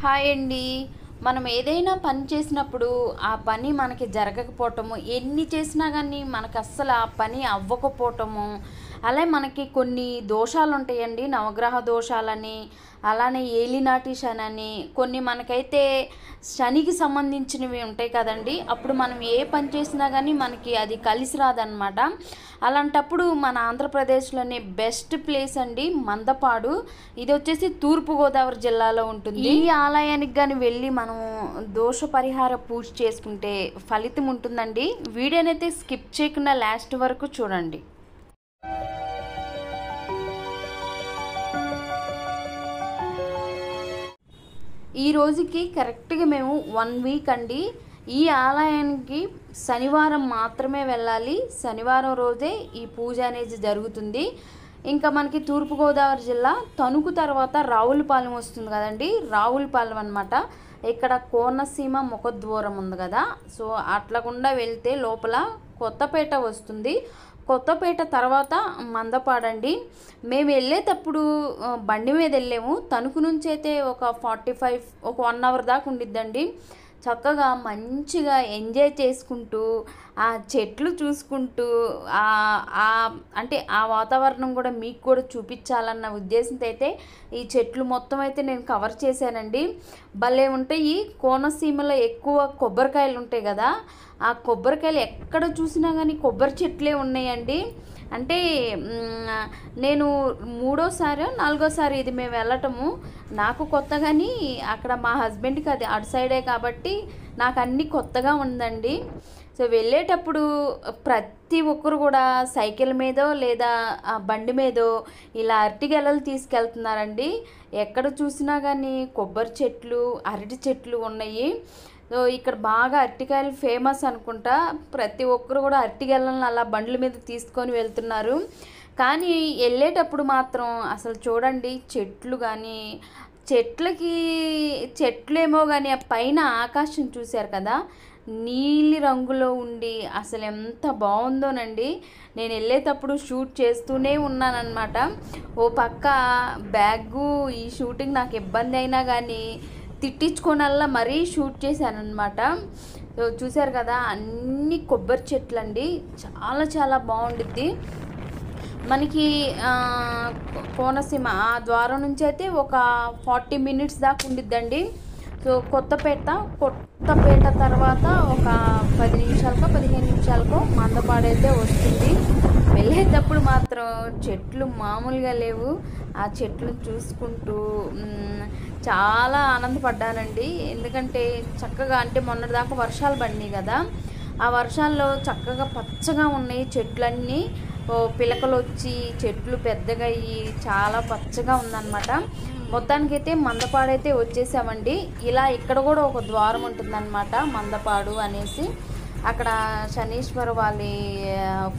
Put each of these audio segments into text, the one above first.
Hi అండి. మనం ఏదైనా పని చేసినప్పుడు ఆ పని మనకి జరగకపోవటము, ఎన్ని చేసినా కానీ మనకు అస్సలు ఆ పని అవ్వకపోవటము, అలాగే మనకి కొన్ని దోషాలు ఉంటాయండి. నవగ్రహ దోషాలని, అలానే ఏలినాటి శని అని, కొన్ని మనకైతే శనికి సంబంధించినవి ఉంటాయి కదండి. అప్పుడు మనం ఏ పని చేసినా కానీ మనకి అది కలిసి రాదనమాట. అలాంటప్పుడు మన ఆంధ్రప్రదేశ్లోనే బెస్ట్ ప్లేస్ అండి మందపాడు. ఇది వచ్చేసి తూర్పుగోదావరి జిల్లాలో ఉంటుంది. ఈ ఆలయానికి కానీ వెళ్ళి మనం దోష పరిహార పూజ చేసుకుంటే ఫలితం ఉంటుందండి. వీడియోనైతే స్కిప్ చేయకుండా లాస్ట్ వరకు చూడండి. ఈ రోజుకి కరెక్ట్గా మేము 1 వీక్ అండి. ఈ ఆలయానికి శనివారం మాత్రమే వెళ్ళాలి. శనివారం రోజే ఈ పూజ అనేది జరుగుతుంది. ఇంకా మనకి తూర్పుగోదావరి జిల్లా తణుకు తర్వాత రావులపాలెం వస్తుంది కదండి. రావులపాలెం అనమాట. ఇక్కడ కోనసీమ ముఖద్వారం ఉంది కదా. సో అట్లకుండా వెళ్తే లోపల కొత్తపేట వస్తుంది. కొత్తపేట తర్వాత మందపాడండి. మేము వెళ్ళేటప్పుడు బండి మీద వెళ్ళాము. తణుకు నుంచి అయితే ఒక 1 అవర్ దాకా ఉండిద్దండి. చక్కగా మంచిగా ఎంజాయ్ చేసుకుంటూ ఆ చెట్లు చూసుకుంటూ అంటే ఆ వాతావరణం కూడా మీకు కూడా చూపించాలన్న ఉద్దేశంతో అయితే ఈ చెట్లు మొత్తం అయితే నేను కవర్ చేశానండి. భలే ఉంటాయి. కోనసీమలో ఎక్కువ కొబ్బరికాయలు ఉంటాయి కదా. ఆ కొబ్బరికాయలు ఎక్కడ చూసినా కానీ కొబ్బరి చెట్లే ఉన్నాయండి. అంటే నేను 3వ సారి 4వ సారి ఇది మేము వెళ్ళటము. నాకు కొత్త కానీ అక్కడ మా హస్బెండ్కి అది అటు సైడే కాబట్టి నాకు అన్నీ కొత్తగా ఉందండి. సో వెళ్ళేటప్పుడు ప్రతి ఒక్కరు కూడా సైకిల్ మీదో లేదా బండి మీదో ఇలా అరటి గెలలు తీసుకెళ్తున్నారండి. ఎక్కడ చూసినా కానీ కొబ్బరి చెట్లు, అరటి చెట్లు ఉన్నాయి. సో ఇక్కడ బాగా అరటికాయలు ఫేమస్ అనుకుంటా. ప్రతి ఒక్కరు కూడా అరటిగెలను అలా బండ్ల మీద తీసుకొని వెళ్తున్నారు. కానీ వెళ్ళేటప్పుడు మాత్రం అసలు చూడండి, చెట్లు కానీ చెట్లేమో కానీ ఆ పైన ఆకాశం చూశారు కదా, నీలి రంగులో ఉండి అసలు ఎంత బాగుందోనండి. నేను వెళ్ళేటప్పుడు షూట్ చేస్తూనే ఉన్నానన్నమాట. ఓ పక్క బ్యాగు ఈ షూటింగ్ నాకు ఇబ్బంది అయినా కానీ తిట్టించుకోనల్లా మరీ షూట్ చేశానమాట. సో చూశారు కదా, అన్ని కొబ్బరి చెట్లు అండి. చాలా చాలా బాగుండిద్ది. మనకి కోనసీమ ఆ ద్వారం నుంచి అయితే ఒక 40 మినిట్స్ దాకా ఉండిద్దండి. సో కొత్తపేట తర్వాత ఒక 10 నిమిషాలకో 15 నిమిషాలకో మందపాడైతే వస్తుంది. వెళ్ళేటప్పుడు మాత్రం చెట్లు మామూలుగా లేవు. ఆ చెట్లు చూసుకుంటూ చాలా ఆనందపడ్డానండి. ఎందుకంటే చక్కగా, అంటే మొన్నటిదాకా వర్షాలు పడినాయి కదా, ఆ వర్షాల్లో చక్కగా పచ్చగా ఉన్నాయి చెట్లన్నీ. పిలకలు వచ్చి చెట్లు పెద్దగా అయ్యి చాలా పచ్చగా ఉందన్నమాట. మొత్తానికైతే మందపాడైతే వచ్చేసామండి. ఇలా ఇక్కడ కూడా ఒక ద్వారం ఉంటుందన్నమాట, మందపాడు అనేసి. అక్కడ శనీశ్వర వాళ్ళ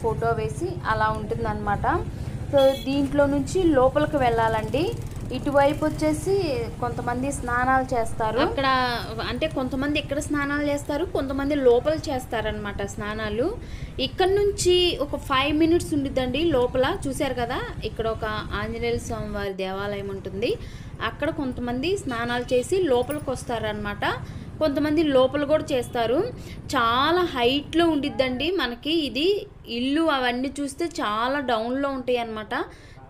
ఫోటో వేసి అలా ఉంటుందన్నమాట. సో దీంట్లో నుంచి లోపలికి వెళ్ళాలండి. ఇటువైపు వచ్చేసి కొంతమంది స్నానాలు చేస్తారు. అక్కడ అంటే కొంతమంది ఇక్కడ స్నానాలు చేస్తారు, కొంతమంది లోపల చేస్తారనమాట స్నానాలు. ఇక్కడ నుంచి ఒక 5 మినిట్స్ ఉండిద్దండి లోపల. చూశారు కదా, ఇక్కడ ఒక ఆంజనేయ స్వామి వారి దేవాలయం ఉంటుంది. అక్కడ కొంతమంది స్నానాలు చేసి లోపలికి వస్తారనమాట. కొంతమంది లోపల కూడా చేస్తారు. చాలా హైట్లో ఉండిద్దండి మనకి ఇది ఇల్లు. అవన్నీ చూస్తే చాలా డౌన్లో ఉంటాయి అన్నమాట.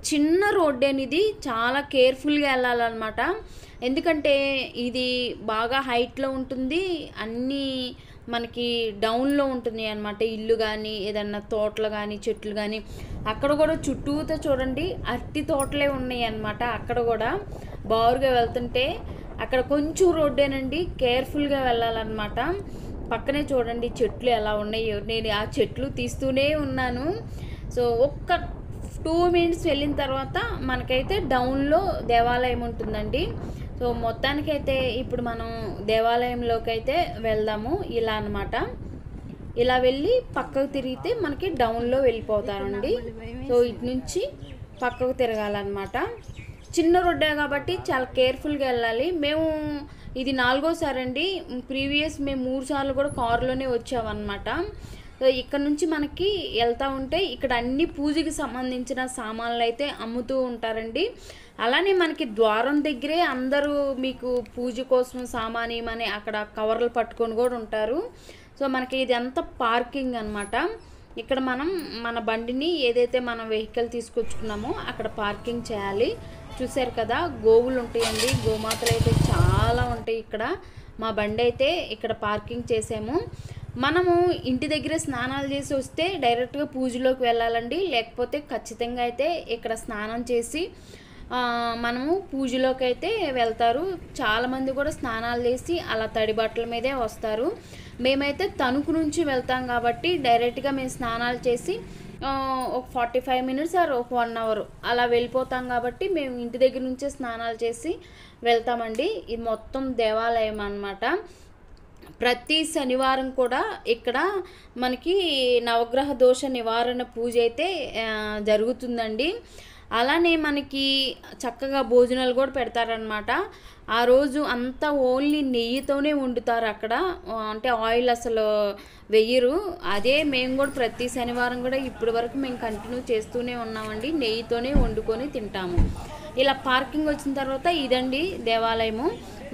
చిన్న రోడ్డు అనేది, చాలా కేర్ఫుల్గా వెళ్ళాలన్నమాట. ఎందుకంటే ఇది బాగా హైట్లో ఉంటుంది, అన్నీ మనకి డౌన్లో ఉంటుంది అన్నమాట. ఇల్లు కానీ ఏదన్నా తోటలు కానీ చెట్లు కానీ, అక్కడ కూడా చుట్టూతో చూడండి అరటి తోటలే ఉన్నాయి అన్నమాట. అక్కడ కూడా బారుగా వెళ్తుంటే అక్కడ కొంచెం రోడ్డేనండి, కేర్ఫుల్గా వెళ్ళాలన్నమాట. పక్కనే చూడండి చెట్లు ఎలా ఉన్నాయో. నేను ఆ చెట్లు తీస్తూనే ఉన్నాను. సో ఒక్క 2 మినిట్స్ వెళ్ళిన తర్వాత మనకైతే డౌన్లో దేవాలయం ఉంటుందండి. సో మొత్తానికైతే ఇప్పుడు మనం దేవాలయంలోకి అయితే వెళ్దాము. ఇలా అన్నమాట. ఇలా వెళ్ళి పక్కకు తిరిగితే మనకి డౌన్లో వెళ్ళిపోతామండి. సో ఇటు నుంచి పక్కకు తిరగాలన్నమాట. చిన్న రోడ్డే కాబట్టి చాలా కేర్ఫుల్గా వెళ్ళాలి. మేము ఇది 4వ సారి అండి. ప్రీవియస్ మేము 3 సార్లు కూడా కారులోనే వచ్చామన్నమాట. ఇక్కడ నుంచి మనకి వెళ్తూ ఉంటే ఇక్కడ అన్ని పూజకి సంబంధించిన సామాన్లు అయితే అమ్ముతూ ఉంటారండి. అలానే మనకి ద్వారం దగ్గరే అందరూ మీకు పూజ కోసం సామాన్యమని అక్కడ కవర్లు పట్టుకొని కూడా ఉంటారు. సో మనకి ఇది అంతా పార్కింగ్ అనమాట. ఇక్కడ మనం మన బండిని ఏదైతే మనం వెహికల్ తీసుకొచ్చుకున్నామో అక్కడ పార్కింగ్ చేయాలి. చూసారు కదా, గోవులు ఉంటాయండి, గోమాతలు అయితే చాలా ఉంటాయి ఇక్కడ. మా బండి అయితే ఇక్కడ పార్కింగ్ చేసాము. మనము ఇంటి దగ్గర స్నానాలు చేసి వస్తే డైరెక్ట్గా పూజలోకి వెళ్ళాలండి. లేకపోతే ఖచ్చితంగా అయితే ఇక్కడ స్నానం చేసి మనము పూజలోకి అయితే వెళ్తారు. చాలామంది కూడా స్నానాలు చేసి అలా తడి బట్టల మీదే వస్తారు. మేమైతే తణుకు నుంచి వెళ్తాం కాబట్టి డైరెక్ట్గా మేము స్నానాలు చేసి ఒక 45 మినిట్స్ ఆర్ ఒక 1 అవర్ అలా వెళ్ళిపోతాం కాబట్టి మేము ఇంటి దగ్గర నుంచే స్నానాలు చేసి వెళ్తామండి. ఇది మొత్తం దేవాలయం అన్నమాట. ప్రతి శనివారం కూడా ఇక్కడ మనకి నవగ్రహ దోష నివారణ పూజ అయితే జరుగుతుందండి. అలానే మనకి చక్కగా భోజనాలు కూడా పెడతారనమాట. ఆ రోజు అంతా ఓన్లీ నెయ్యితోనే వండుతారు అక్కడ, అంటే ఆయిల్ అసలు వెయ్యరు. అదే మేము కూడా ప్రతి శనివారం కూడా ఇప్పటి వరకు మేము కంటిన్యూ చేస్తూనే ఉన్నామండి, నెయ్యితోనే వండుకొని తింటాము. ఇలా పార్కింగ్ వచ్చిన తర్వాత ఇదండి దేవాలయము.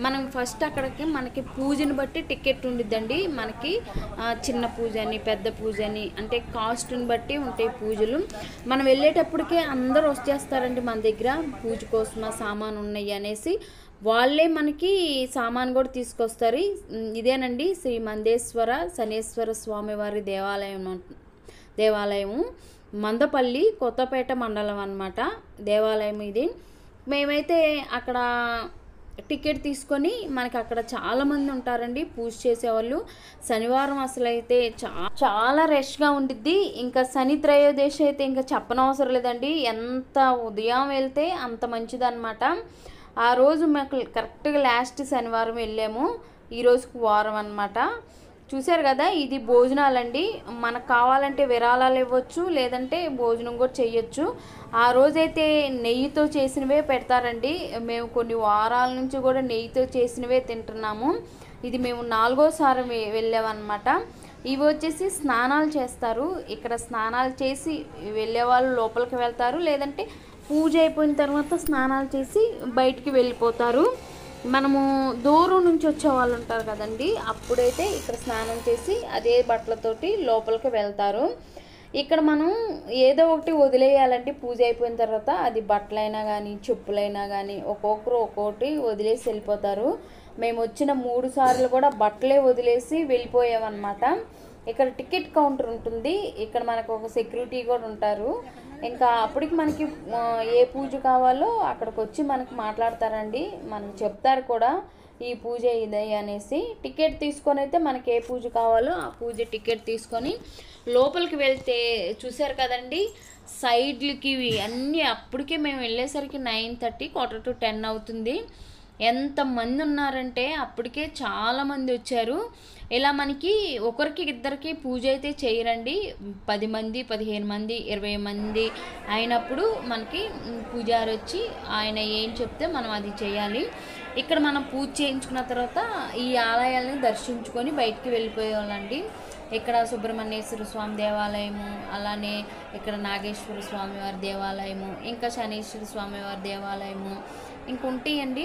మనం ఫస్ట్ అక్కడికి మనకి పూజని బట్టి టికెట్ ఉండిద్దండి. మనకి చిన్న పూజ అని పెద్ద పూజ అని అంటే కాస్ట్ని బట్టి ఉంటాయి పూజలు. మనం వెళ్ళేటప్పటికే అందరూ వచ్చేస్తారండి మన దగ్గర, పూజ కోసం సామాను ఉన్నాయి అనేసి వాళ్ళే మనకి సామాను కూడా తీసుకొస్తారు. ఇదేనండి శ్రీ మందేశ్వర శనేశ్వర స్వామివారి దేవాలయము మందపల్లి కొత్తపేట మండలం అన్నమాట దేవాలయం ఇది. మేమైతే అక్కడ టికెట్ తీసుకొని మనకి అక్కడ చాలామంది ఉంటారండి పూజ చేసేవాళ్ళు. శనివారం అసలు అయితే చాలా రష్గా ఉండిద్ది. ఇంకా శని త్రయోదశి అయితే ఇంకా చెప్పనవసరం లేదండి, ఎంత ఉదయం వెళ్తే అంత మంచిదన్నమాట. ఆ రోజు మాకు కరెక్ట్గా లాస్ట్ శనివారం వెళ్ళాము, ఈ రోజుకు వారం అన్నమాట. చూశారు కదా, ఇది భోజనాలండి. మనకు కావాలంటే విరాళాలు ఇవ్వచ్చు, లేదంటే భోజనం కూడా చెయ్యొచ్చు. ఆ రోజైతే నెయ్యితో చేసినవే పెడతారండి. మేము కొన్ని వారాల నుంచి కూడా నెయ్యితో చేసినవే తింటున్నాము. ఇది మేము 4వసారి వెళ్ళామన్నమాట. ఇవి వచ్చేసి స్నానాలు చేస్తారు. ఇక్కడ స్నానాలు చేసి వెళ్ళే వాళ్ళు లోపలికి వెళ్తారు, లేదంటే పూజ అయిపోయిన తర్వాత స్నానాలు చేసి బయటికి వెళ్ళిపోతారు. మనము దూరం నుంచి వచ్చే వాళ్ళు ఉంటారు కదండి, అప్పుడైతే ఇక్కడ స్నానం చేసి అదే బట్టలతోటి లోపలికి వెళ్తారు. ఇక్కడ మనం ఏదో ఒకటి వదిలేయాలంటే పూజ అయిపోయిన తర్వాత, అది బట్టలైనా కానీ చెప్పులైనా కానీ ఒక్కొక్కరు ఒక్కొక్కటి వదిలేసి వెళ్ళిపోతారు. మేము వచ్చిన 3 సార్లు కూడా బట్టలే వదిలేసి వెళ్ళిపోయామన్నమాట. ఇక్కడ టికెట్ కౌంటర్ ఉంటుంది, ఇక్కడ మనకు ఒక సెక్యూరిటీ కూడా ఉంటారు. ఇంకా అప్పటికి మనకి ఏ పూజ కావాలో అక్కడికి వచ్చి మనకి మాట్లాడతారండి, మనం చెప్తారు కూడా ఈ పూజ ఇదే అనేసి. టికెట్ తీసుకొని అయితే మనకి ఏ పూజ కావాలో ఆ పూజ టికెట్ తీసుకొని లోపలికి వెళ్తే చూశారు కదండి సైడ్లకి ఇవి అన్నీ. అప్పటికే మేము వెళ్ళేసరికి 9:30 10 అవుతుంది. ఎంతమంది ఉన్నారంటే అప్పటికే చాలామంది వచ్చారు. ఇలా మనకి ఒకరికి ఇద్దరికి పూజ అయితే చేయరండి, 10 మంది 15 మంది 20 మంది అయినప్పుడు మనకి పూజారి వచ్చి ఆయన ఏం చెప్తే మనం అది చేయాలి. ఇక్కడ మనం పూజ చేయించుకున్న తర్వాత ఈ ఆలయాలను దర్శించుకొని బయటికి వెళ్ళిపోయేవాళ్ళండి. ఇక్కడ సుబ్రహ్మణ్యేశ్వర స్వామి దేవాలయము, అలానే ఇక్కడ నాగేశ్వర స్వామి వారి దేవాలయము, ఇంకా శనీశ్వర స్వామి వారి దేవాలయము ఇంక ఉంటాయండి,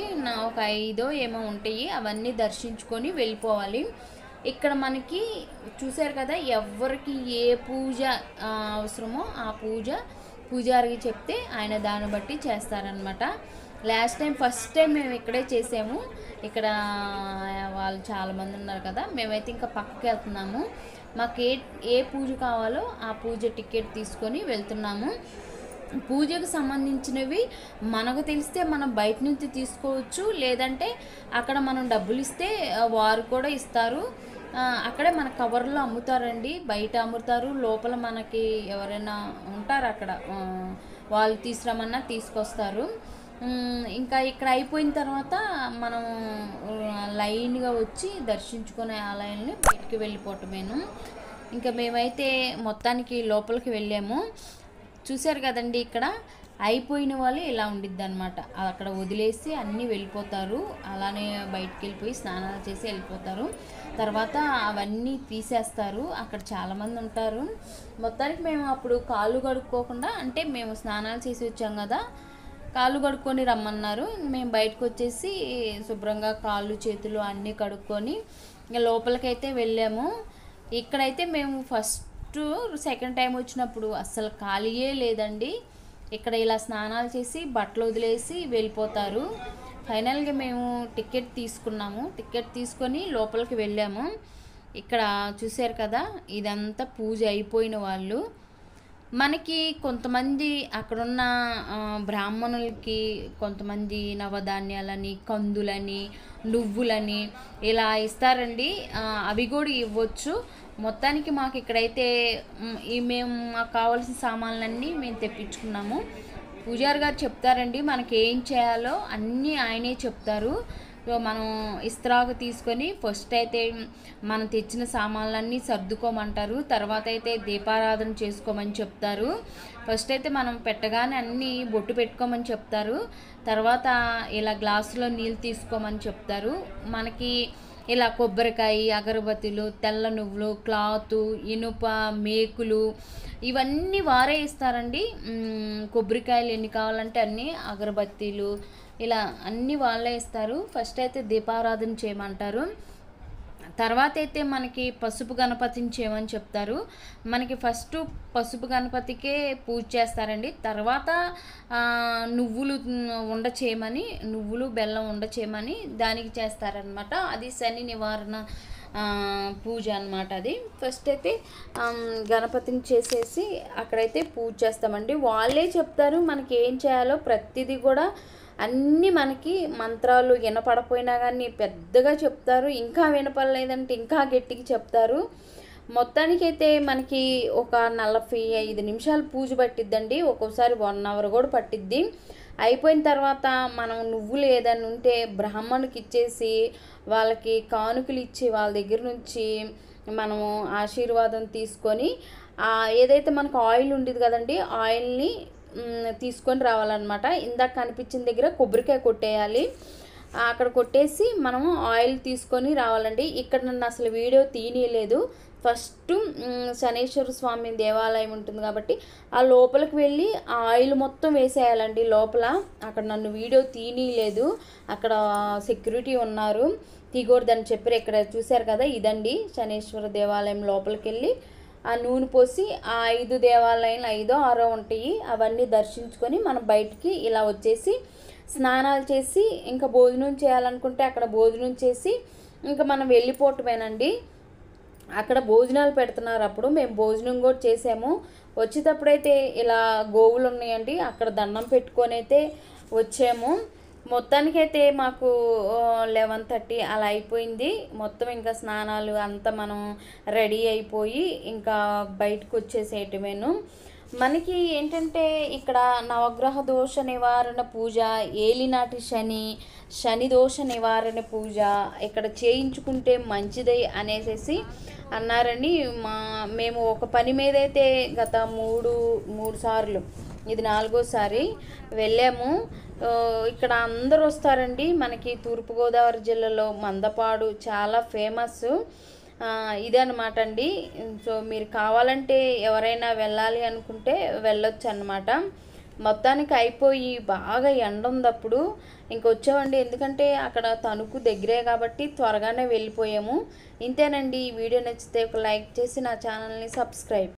ఒక 5 ఏమో ఉంటాయి. అవన్నీ దర్శించుకొని వెళ్ళిపోవాలి. ఇక్కడ మనకి చూశారు కదా, ఎవరికి ఏ పూజ అవసరమో ఆ పూజారికి చెప్తే ఆయన దాన్ని బట్టి చేస్తారనమాట. ఫస్ట్ టైం మేము ఇక్కడే చేసాము. ఇక్కడ వాళ్ళు చాలామంది ఉన్నారు కదా, మేమైతే ఇంకా పక్కకి వెళ్తున్నాము. మాకు ఏ పూజ కావాలో ఆ పూజ టికెట్ తీసుకొని వెళ్తున్నాము. పూజకు సంబంధించినవి మనకు తెలిస్తే మనం బయట నుంచి తీసుకోవచ్చు, లేదంటే అక్కడ మనం డబ్బులు ఇస్తే వారు కూడా ఇస్తారు. అక్కడే మన కవర్లో అమ్ముతారండి, బయట అమ్ముతారు, లోపల మనకి ఎవరైనా ఉంటారు అక్కడ వాళ్ళు తీసుకురమన్నా తీసుకొస్తారు. ఇంకా ఇక్కడ అయిపోయిన తర్వాత మనం లైన్గా వచ్చి దర్శించుకునే ఆలయాన్ని బయటికి వెళ్ళిపోవటమేను. ఇంకా మేమైతే మొత్తానికి లోపలికి వెళ్ళాము. చూశారు కదండి, ఇక్కడ అయిపోయిన వాళ్ళు ఇలా ఉండిద్ది అనమాట. అక్కడ వదిలేసి అన్నీ వెళ్ళిపోతారు. అలానే బయటికి వెళ్ళిపోయి స్నానాలు చేసి వెళ్ళిపోతారు. తర్వాత అవన్నీ తీసేస్తారు. అక్కడ చాలామంది ఉంటారు. మొత్తానికి మేము అప్పుడు కాళ్ళు కడుక్కోకుండా, అంటే మేము స్నానాలు చేసి వచ్చాం కదా, కాళ్ళు కడుక్కొని రమ్మన్నారు. మేము బయటకు వచ్చేసి శుభ్రంగా కాళ్ళు చేతులు అన్నీ కడుక్కొని ఇంకా లోపలికైతే వెళ్ళాము. ఇక్కడైతే మేము సెకండ్ టైం వచ్చినప్పుడు అస్సలు ఖాళీయే లేదండి. ఇక్కడ ఇలా స్నానాలు చేసి బట్టలు వదిలేసి వెళ్ళిపోతారు. ఫైనల్గా మేము టికెట్ తీసుకున్నాము. టికెట్ తీసుకొని లోపలికి వెళ్ళాము. ఇక్కడ చూశారు కదా, ఇదంతా పూజ అయిపోయిన వాళ్ళు. మనకి కొంతమంది అక్కడున్న బ్రాహ్మణులకి కొంతమంది నవధాన్యాలని, కందులని, నువ్వులని ఇలా ఇస్తారండి. అవి కూడా ఇవ్వచ్చు. మొత్తానికి మాకు ఇక్కడైతే మేము మాకు కావాల్సిన సామాన్లన్నీ మేము తెప్పించుకున్నాము. పూజారి గారు చెప్తారండి మనకి ఏం చేయాలో అన్నీ ఆయనే చెప్తారు. సో మనం ఇస్త్రాకు తీసుకొని ఫస్ట్ అయితే మనం తెచ్చిన సామాన్లన్నీ సర్దుకోమంటారు. తర్వాత అయితే దీపారాధన చేసుకోమని చెప్తారు. ఫస్ట్ అయితే మనం పెట్టగానే అన్నీ బొట్టు పెట్టుకోమని చెప్తారు. తర్వాత ఇలా గ్లాసులో నీళ్ళు తీసుకోమని చెప్తారు. మనకి ఇలా కొబ్బరికాయ, అగరబత్తులు, తెల్ల నువ్వులు, క్లాతు, ఇనుప మేకులు ఇవన్నీ వారే ఇస్తారండి. కొబ్బరికాయలు ఎన్ని కావాలంటే అన్నీ, అగరబత్తీలు ఇలా అన్నీ వాళ్ళే ఇస్తారు. ఫస్ట్ అయితే దీపారాధన చేయమంటారు. తర్వాత అయితే మనకి పసుపు గణపతిని చేయమని చెప్తారు. మనకి ఫస్ట్ పసుపు గణపతికే పూజ చేస్తారండి. తర్వాత నువ్వులు ఉండ చేయమని, నువ్వులు బెల్లం ఉండ చేయమని దానికి చేస్తారనమాట. అది శని నివారణ పూజ అనమాట. అది ఫస్ట్ అయితే గణపతిని చేసేసి అక్కడైతే పూజ చేస్తామండి. వాళ్ళే చెప్తారు మనకి ఏం చేయాలో ప్రతిదీ కూడా. అన్నీ మనకి మంత్రాలు వినపడపోయినా కానీ పెద్దగా చెప్తారు. ఇంకా వినపడలేదంటే ఇంకా గట్టిగా చెప్తారు. మొత్తానికైతే మనకి ఒక 45 నిమిషాలు పూజ పట్టిద్దండి. ఒక్కోసారి 1 అవర్ కూడా పట్టిద్ది. అయిపోయిన తర్వాత మనం నువ్వులు ఏదైనా ఉంటే బ్రాహ్మణుకి ఇచ్చేసి వాళ్ళకి కానుకలు ఇచ్చి వాళ్ళ దగ్గర నుంచి మనము ఆశీర్వాదం తీసుకొని ఏదైతే మనకు ఆయిల్ ఉండేది కదండి, ఆయిల్ని తీసుకొని రావాలన్నమాట. ఇందాక కనిపించిన దగ్గర కొబ్బరికాయ కొట్టేయాలి. అక్కడ కొట్టేసి మనము ఆయిల్ తీసుకొని రావాలండి. ఇక్కడ నన్ను అసలు వీడియో తీయలేదు. ఫస్ట్ శనేశ్వర స్వామి దేవాలయం ఉంటుంది కాబట్టి ఆ లోపలికి వెళ్ళి ఆ ఆయిల్ మొత్తం వేసేయాలండి లోపల. అక్కడ నన్ను వీడియో తీయలేదు. అక్కడ సెక్యూరిటీ ఉన్నారు, తీయకూడదని చెప్పారు. ఇక్కడ చూశారు కదా, ఇదండి శనేశ్వర దేవాలయం. లోపలికి వెళ్ళి ఆ నూనె పోసి ఆ 5 దేవాలయాలు 5 6 ఉంటాయి, అవన్నీ దర్శించుకొని మనం బయటికి ఇలా వచ్చేసి స్నానాలు చేసి ఇంకా భోజనం చేయాలనుకుంటే అక్కడ భోజనం చేసి ఇంకా మనం వెళ్ళిపోవటమేనండి. అక్కడ భోజనాలు పెడుతున్నారు. అప్పుడు మేము భోజనం కూడా చేసాము. వచ్చేటప్పుడైతే ఇలా గోవులు ఉన్నాయండి, అక్కడ దండం పెట్టుకొని అయితే వచ్చాము. మొత్తానికైతే మాకు 11:30 అలా అయిపోయింది. మొత్తం ఇంకా స్నానాలు అంతా మనం రెడీ అయిపోయి ఇంకా బయటకు వచ్చేసేయటమేను. మనకి ఏంటంటే ఇక్కడ నవగ్రహ దోష నివారణ పూజ, ఏలినాటి శని దోష నివారణ పూజ ఇక్కడ చేయించుకుంటే మంచిది అనేసి అన్నారని మేము ఒక పని మీద అయితే గత మూడు సార్లు, ఇది 4వసారి వెళ్ళాము. ఇక్కడ అందరూ వస్తారండి. మనకి తూర్పుగోదావరి జిల్లాలో మందపాడు చాలా ఫేమస్ ఇదనమాట అండి. సో మీరు కావాలంటే ఎవరైనా వెళ్ళాలి అనుకుంటే వెళ్ళొచ్చు అన్నమాట. మొత్తానికి అయిపోయి బాగా ఎండ ఉందప్పుడు ఇంకొచ్చామండి. ఎందుకంటే అక్కడ తణుకు దగ్గరే కాబట్టి త్వరగానే వెళ్ళిపోయాము. ఇంతేనండి. ఈ వీడియో నచ్చితే ఒక లైక్ చేసి నా ఛానల్ని సబ్స్క్రైబ్